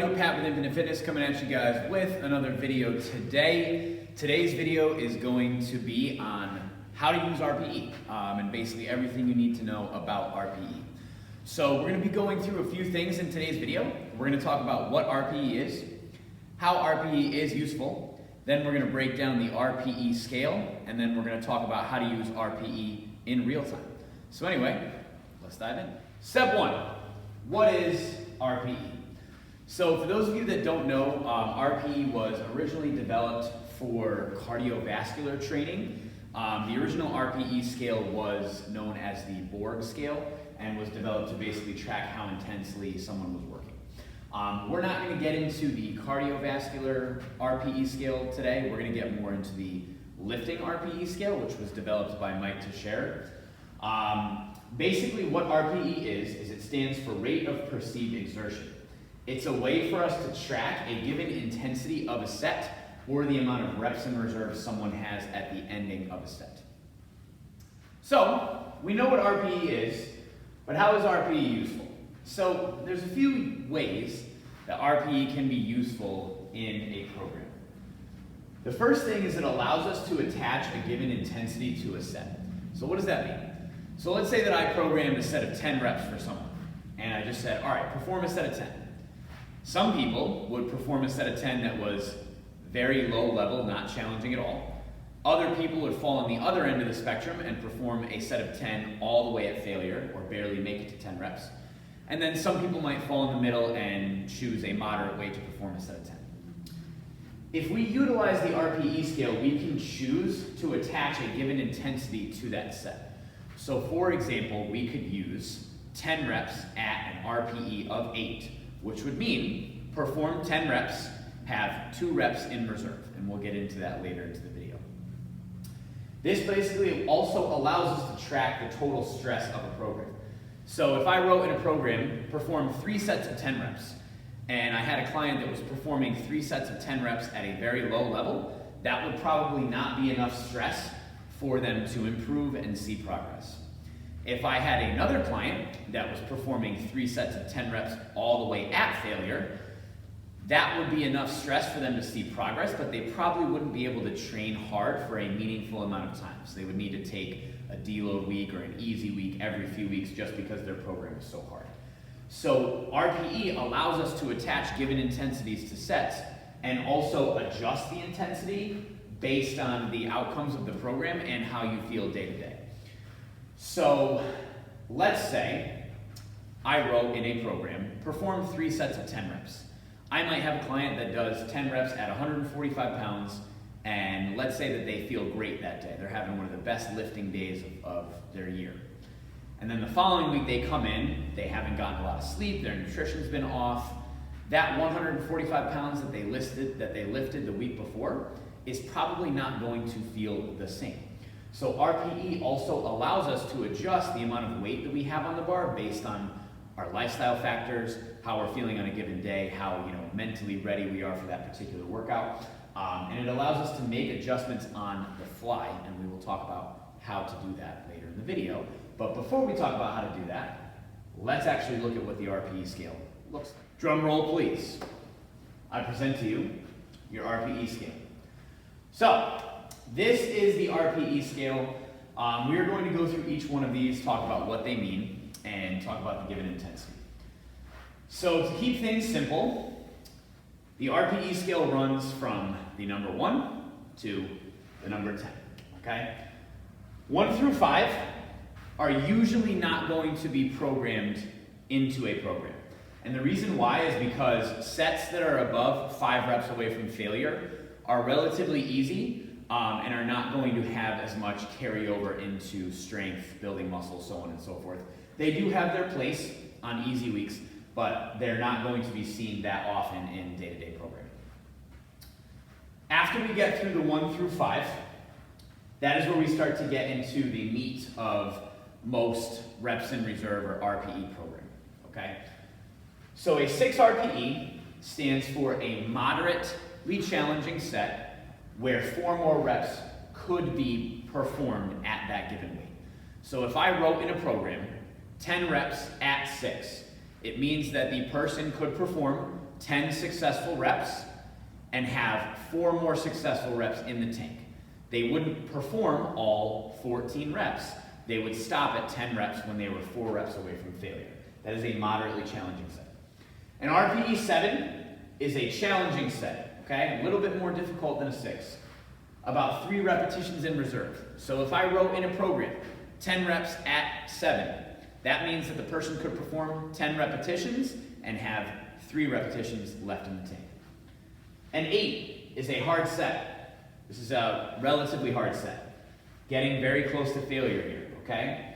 everybody, Pat with Infinite Fitness coming at you guys with another video today. Today's video is going to be on how to use RPE and basically everything you need to know about RPE. So we're going to be going through a few things in today's video. We're going to talk about what RPE is, how RPE is useful, then we're going to break down the RPE scale, and then we're going to talk about how to use RPE in real time. So anyway, let's dive in. Step one, what is RPE? So for those of you that don't know, RPE was originally developed for cardiovascular training. The original RPE scale was known as the Borg scale and was developed to basically track how intensely someone was working. We're not going to get into the cardiovascular RPE scale today. We're going to get more into the lifting RPE scale, which was developed by Mike Teixeira. Basically what RPE is it stands for rate of perceived exertion. It's a way for us to track a given intensity of a set or the amount of reps in reserve someone has at the ending of a set. So we know what RPE is, but how is RPE useful? So there's a few ways that RPE can be useful in a program. The first thing is it allows us to attach a given intensity to a set. So what does that mean? So let's say that I programmed a set of 10 reps for someone, and I just said, all right, perform a set of 10. Some people would perform a set of 10 that was very low level, not challenging at all. Other people would fall on the other end of the spectrum and perform a set of 10 all the way at failure or barely make it to 10 reps. And then some people might fall in the middle and choose a moderate way to perform a set of 10. If we utilize the RPE scale, we can choose to attach a given intensity to that set. So for example, we could use 10 reps at an RPE of 8, which would mean perform 10 reps, have 2 reps in reserve, and we'll get into that later into the video. This basically also allows us to track the total stress of a program. So if I wrote in a program, perform 3 sets of 10 reps, and I had a client that was performing 3 sets of 10 reps at a very low level, that would probably not be enough stress for them to improve and see progress. If I had another client that was performing 3 sets of 10 reps all the way at failure, that would be enough stress for them to see progress, but they probably wouldn't be able to train hard for a meaningful amount of time. So they would need to take a deload week or an easy week every few weeks just because their program is so hard. So RPE allows us to attach given intensities to sets and also adjust the intensity based on the outcomes of the program and how you feel day to day. So let's say I wrote in a program, perform 3 sets of 10 reps. I might have a client that does 10 reps at 145 pounds, and let's say that they feel great that day. They're having one of the best lifting days of their year. And then the following week they come in, they haven't gotten a lot of sleep, their nutrition's been off. That 145 pounds that they lifted the week before is probably not going to feel the same. So RPE also allows us to adjust the amount of weight that we have on the bar based on our lifestyle factors, how we're feeling on a given day, how mentally ready we are for that particular workout. And it allows us to make adjustments on the fly, and we will talk about how to do that later in the video. But before we talk about how to do that, let's actually look at what the RPE scale looks like. Drum roll, please. I present to you your RPE scale. So, this is the RPE scale. We are going to go through each one of these, talk about what they mean, and talk about the given intensity. So to keep things simple, the RPE scale runs from the number 1 to the number 10, okay? 1 through 5 are usually not going to be programmed into a program. And the reason why is because sets that are above 5 reps away from failure are relatively easy and are not going to have as much carryover into strength, building muscle, so on and so forth. They do have their place on easy weeks, but they're not going to be seen that often in day-to-day programming. After we get through the 1 through 5, that is where we start to get into the meat of most reps in reserve or RPE program, okay? So a 6 RPE stands for a moderately challenging set where 4 more reps could be performed at that given weight. So if I wrote in a program 10 reps at 6, it means that the person could perform 10 successful reps and have 4 more successful reps in the tank. They wouldn't perform all 14 reps. They would stop at 10 reps when they were 4 reps away from failure. That is a moderately challenging set. An RPE 7 is a challenging set, okay? A little bit more difficult than a 6. About 3 repetitions in reserve. So if I wrote in a program 10 reps at 7, that means that the person could perform 10 repetitions and have 3 repetitions left in the tank. An 8 is a hard set. This is a relatively hard set. Getting very close to failure here, okay?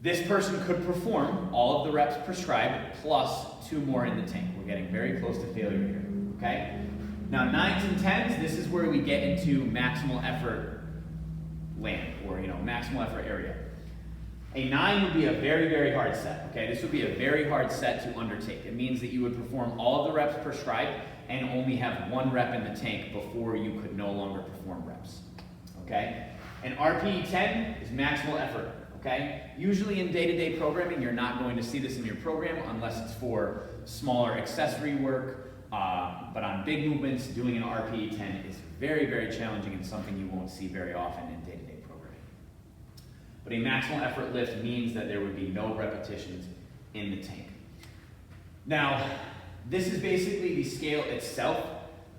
This person could perform all of the reps prescribed plus 2 more in the tank. We're getting very close to failure here, okay? Now 9s and 10s, this is where we get into maximal effort land, or maximal effort area. A 9 would be a very, very hard set, okay? This would be a very hard set to undertake. It means that you would perform all of the reps prescribed and only have 1 rep in the tank before you could no longer perform reps, okay? An RPE 10 is maximal effort, okay? Usually in day-to-day programming, you're not going to see this in your program unless it's for smaller accessory work, but on big movements, doing an RPE 10 is very, very challenging and something you won't see very often in day-to-day programming. But a maximal effort lift means that there would be no repetitions in the tank. Now, this is basically the scale itself.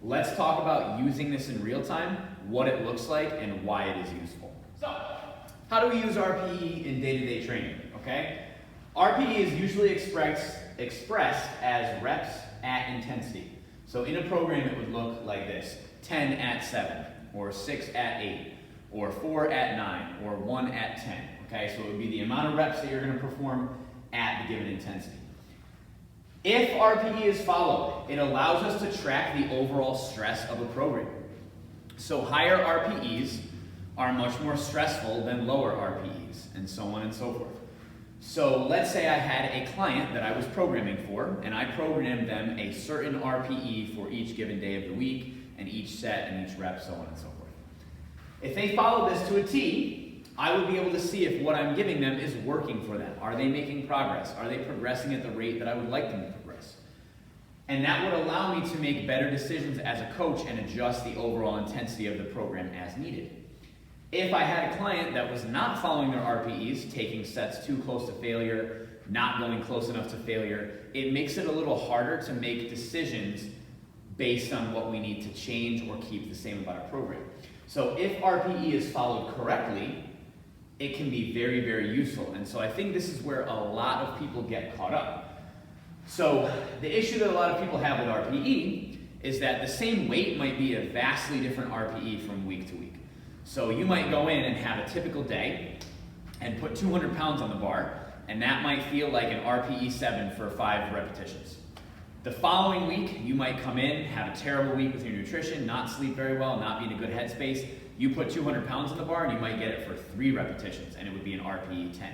Let's talk about using this in real time, what it looks like, and why it is useful. So, how do we use RPE in day-to-day training, okay? RPE is usually expressed as reps at intensity. So in a program, it would look like this: 10 at 7, or 6 at 8, or 4 at 9, or 1 at 10, okay? So it would be the amount of reps that you're gonna perform at the given intensity. If RPE is followed, it allows us to track the overall stress of a program. So higher RPEs are much more stressful than lower RPEs, and so on and so forth. So let's say I had a client that I was programming for, and I programmed them a certain RPE for each given day of the week, and each set and each rep, so on and so forth. If they follow this to a T, I would be able to see if what I'm giving them is working for them. Are they making progress? Are they progressing at the rate that I would like them to progress? And that would allow me to make better decisions as a coach and adjust the overall intensity of the program as needed. If I had a client that was not following their RPEs, taking sets too close to failure, not going close enough to failure, it makes it a little harder to make decisions based on what we need to change or keep the same about our program. So if RPE is followed correctly, it can be very, very useful. And so I think this is where a lot of people get caught up. So the issue that a lot of people have with RPE is that the same weight might be a vastly different RPE from week to week. So you might go in and have a typical day and put 200 pounds on the bar, and that might feel like an RPE 7 for 5 repetitions. The following week, you might come in, have a terrible week with your nutrition, not sleep very well, not be in a good headspace. You put 200 pounds on the bar and you might get it for 3 repetitions, and it would be an RPE 10.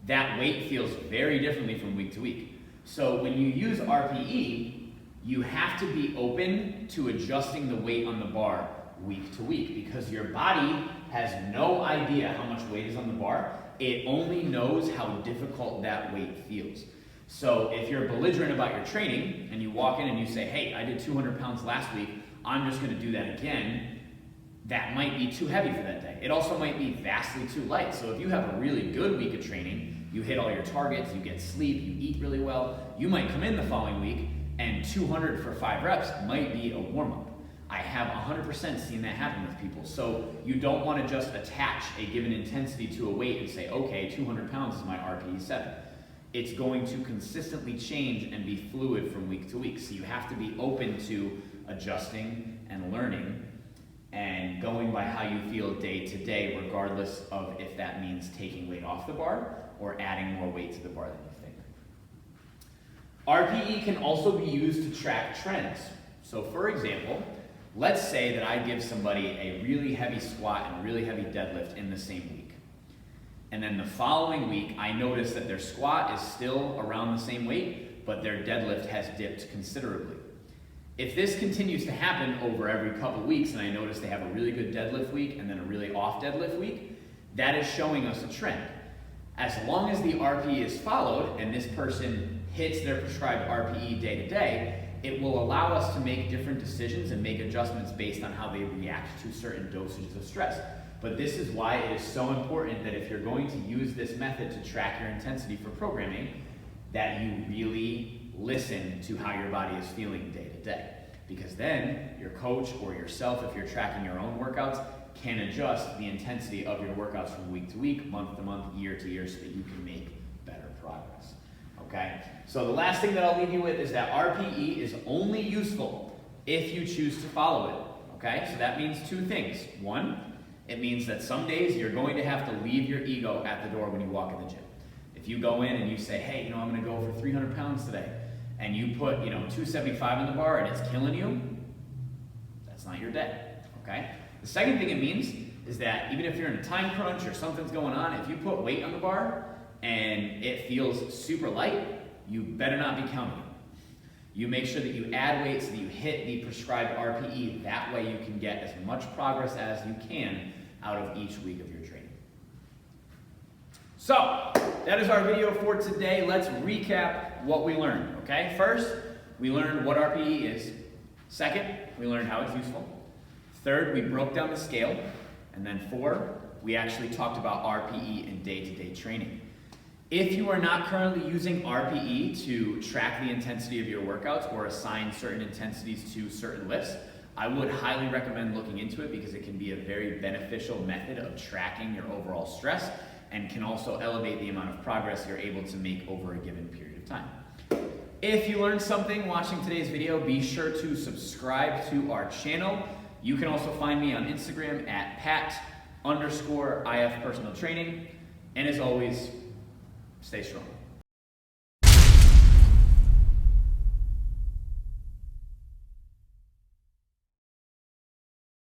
That weight feels very differently from week to week. So when you use RPE, you have to be open to adjusting the weight on the bar week to week, because your body has no idea how much weight is on the bar. It only knows how difficult that weight feels. So if you're belligerent about your training and you walk in and you say, hey, I did 200 pounds last week, I'm just going to do that again, that might be too heavy for that day. It also might be vastly too light. So if you have a really good week of training, you hit all your targets, you get sleep, you eat really well, you might come in the following week and 200 for 5 reps might be a warm-up. I have 100% seen that happen with people. So you don't want to just attach a given intensity to a weight and say, okay, 200 pounds is my RPE 7. It's going to consistently change and be fluid from week to week. So you have to be open to adjusting and learning and going by how you feel day to day, regardless of if that means taking weight off the bar or adding more weight to the bar than you think. RPE can also be used to track trends. So for example, let's say that I give somebody a really heavy squat and a really heavy deadlift in the same week. And then the following week, I notice that their squat is still around the same weight, but their deadlift has dipped considerably. If this continues to happen over every couple weeks, and I notice they have a really good deadlift week and then a really off deadlift week, that is showing us a trend. As long as the RPE is followed and this person hits their prescribed RPE day to day, it will allow us to make different decisions and make adjustments based on how they react to certain dosages of stress. But this is why it is so important that if you're going to use this method to track your intensity for programming, that you really listen to how your body is feeling day to day. Because then your coach or yourself, if you're tracking your own workouts, can adjust the intensity of your workouts from week to week, month to month, year to year, so that you can make better progress. Okay? So the last thing that I'll leave you with is that RPE is only useful if you choose to follow it. Okay? So that means two things. One, it means that some days you're going to have to leave your ego at the door when you walk in the gym. If you go in and you say, hey, I'm going to go for 300 pounds today, and you put, 275 in the bar and it's killing you, that's not your day. Okay? The second thing it means is that even if you're in a time crunch or something's going on, if you put weight on the bar and it feels super light, you better not be counting it. You make sure that you add weight so that you hit the prescribed RPE. That way you can get as much progress as you can out of each week of your training. So, that is our video for today. Let's recap what we learned, okay? First, we learned what RPE is. Second, we learned how it's useful. Third, we broke down the scale. And then 4, we actually talked about RPE in day-to-day training. If you are not currently using RPE to track the intensity of your workouts or assign certain intensities to certain lifts, I would highly recommend looking into it because it can be a very beneficial method of tracking your overall stress and can also elevate the amount of progress you're able to make over a given period of time. If you learned something watching today's video, be sure to subscribe to our channel. You can also find me on Instagram at @pat_IF personal training. And as always, stay strong.